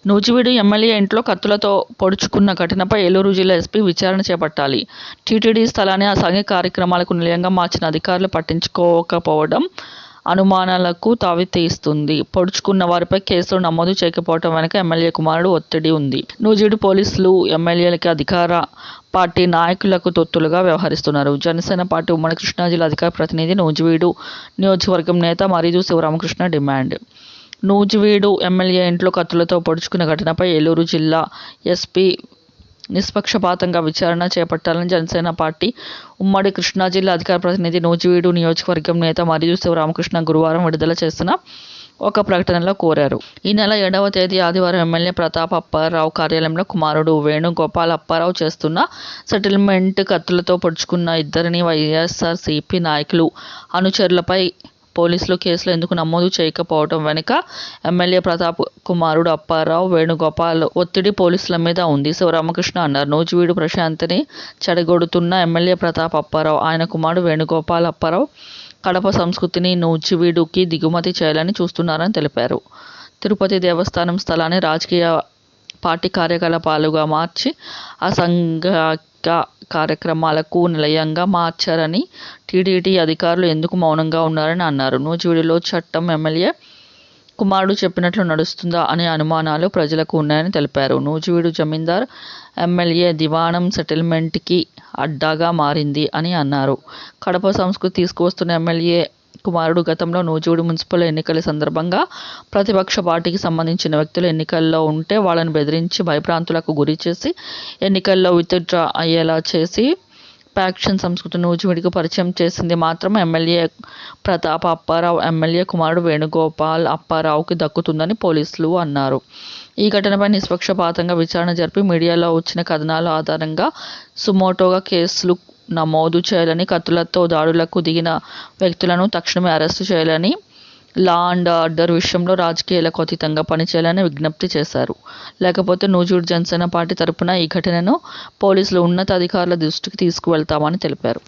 Nuzvid MLA ఇంట్లో కత్తులతో పొడుచుకున్న ఘటనపై ఏలూరు జిల్లా ఎస్పీ విచారణ చేపట్టాలి. టీటీడీ స్థలాన్ని అసాంఘిక కార్యక్రమాలకు నిలయంగా మార్చిన అధికారులు పట్టించుకోకపోవడం అనుమానాలకు తావిస్తోంది. పొడుచుకున్న వారిపై కేసులు నమోదు చేయకపోవడం వెనుక ఎమ్మెల్యే కుమారుడు ఒత్తిడి ఉంది. నూజివీడు పోలీసులు ఎమ్మెల్యేలకి అధికార పార్టీ నాయకులకు తొత్తులుగా వ్యవహరిస్తున్నారు. జనసేన పార్టీ ఉమ్మడి కృష్ణా జిల్లా అధికార ప్రతినిధి, నూజివీడు నియోజకవర్గం నేత మరీదు శివరామకృష్ణ డిమాండ్. నూజివీడు ఎమ్మెల్యే ఇంట్లో కత్తులతో పొడుచుకున్న ఘటనపై ఏలూరు జిల్లా ఎస్పీ నిష్పక్షపాతంగా విచారణ చేపట్టాలని జనసేన పార్టీ ఉమ్మడి కృష్ణా జిల్లా అధికార ప్రతినిధి, నూజివీడు నియోజకవర్గం నేత మరీదు శివరామకృష్ణ గురువారం విడుదల చేసిన ఒక ప్రకటనలో కోరారు. ఈ నెల 7వ తేదీ ఆదివారం ఎమ్మెల్యే ప్రతాప్ అప్పారావు కార్యాలయంలో కుమారుడు వేణుగోపాల్ అప్పారావు చేస్తున్న సెటిల్మెంట్ కత్తులతో పొడుచుకున్న ఇద్దరిని వైఎస్ఆర్సీపీ నాయకులు, అనుచరులపై పోలీసులు కేసులు ఎందుకు నమోదు చేయకపోవడం వెనుక ఎమ్మెల్యే ప్రతాప్ కుమారుడు అప్పారావు, వేణుగోపాల్ ఒత్తిడి పోలీసుల మీద ఉంది శివరామకృష్ణ అన్నారు. నూజివీడు ప్రశాంతిని చెడగొడుతున్న ఎమ్మెల్యే ప్రతాప్ అప్పారావు, ఆయన కుమారుడు వేణుగోపాల్ అప్పారావు కడప సంస్కృతిని నూజివీడుకి దిగుమతి చేయాలని చూస్తున్నారని తెలిపారు. తిరుపతి దేవస్థానం స్థలాన్ని రాజకీయ పార్టీ కార్యకలాపాలుగా మార్చి అసాంఘిక కార్యక్రమాలకు నిలయంగా మార్చారని, టీటీడీ అధికారులు ఎందుకు మౌనంగా ఉన్నారని అన్నారు. నూజివీడులో చట్టం ఎమ్మెల్యే కుమారుడు చెప్పినట్లు నడుస్తుందా అనే అనుమానాలు ప్రజలకు ఉన్నాయని తెలిపారు. నూజివీడు జమీందార్ ఎమ్మెల్యే దివాణం సెటిల్మెంట్కి అడ్డాగా మారింది అని అన్నారు. కడప సంస్కృతి తీసుకువస్తున్న ఎమ్మెల్యే కుమారుడు గతంలో నూజివీడు మున్సిపల్ ఎన్నికల సందర్భంగా ప్రతిపక్ష పార్టీకి సంబంధించిన వ్యక్తులు ఎన్నికల్లో ఉంటే వాళ్ళని బెదిరించి భయభ్రాంతులకు గురి చేసి ఎన్నికల్లో విత్డ్రా అయ్యేలా చేసి ఫ్యాక్షన్ సంస్కృతిని నూజివీడుకు పరిచయం చేసింది మాత్రం ఎమ్మెల్యే ప్రతాప్ అప్పారావు, ఎమ్మెల్యే కుమారుడు వేణుగోపాల్ అప్పారావుకి దక్కుతుందని పోలీసులు అన్నారు. ఈ ఘటనపై నిష్పక్షపాతంగా విచారణ జరిపి మీడియాలో వచ్చిన కథనాల ఆధారంగా సుమోటోగా కేసులు నమోదు చేయాలని, కత్తులతో దాడులకు దిగిన వ్యక్తులను తక్షణమే అరెస్టు చేయాలని, లా అండ్ ఆర్డర్ విషయంలో రాజకీయాలకు అతీతంగా పనిచేయాలని విజ్ఞప్తి చేశారు. లేకపోతే నూజివీడు జనసేన పార్టీ తరపున ఈ ఘటనను పోలీసులు ఉన్నతాధికారుల దృష్టికి తీసుకువెళ్తామని తెలిపారు.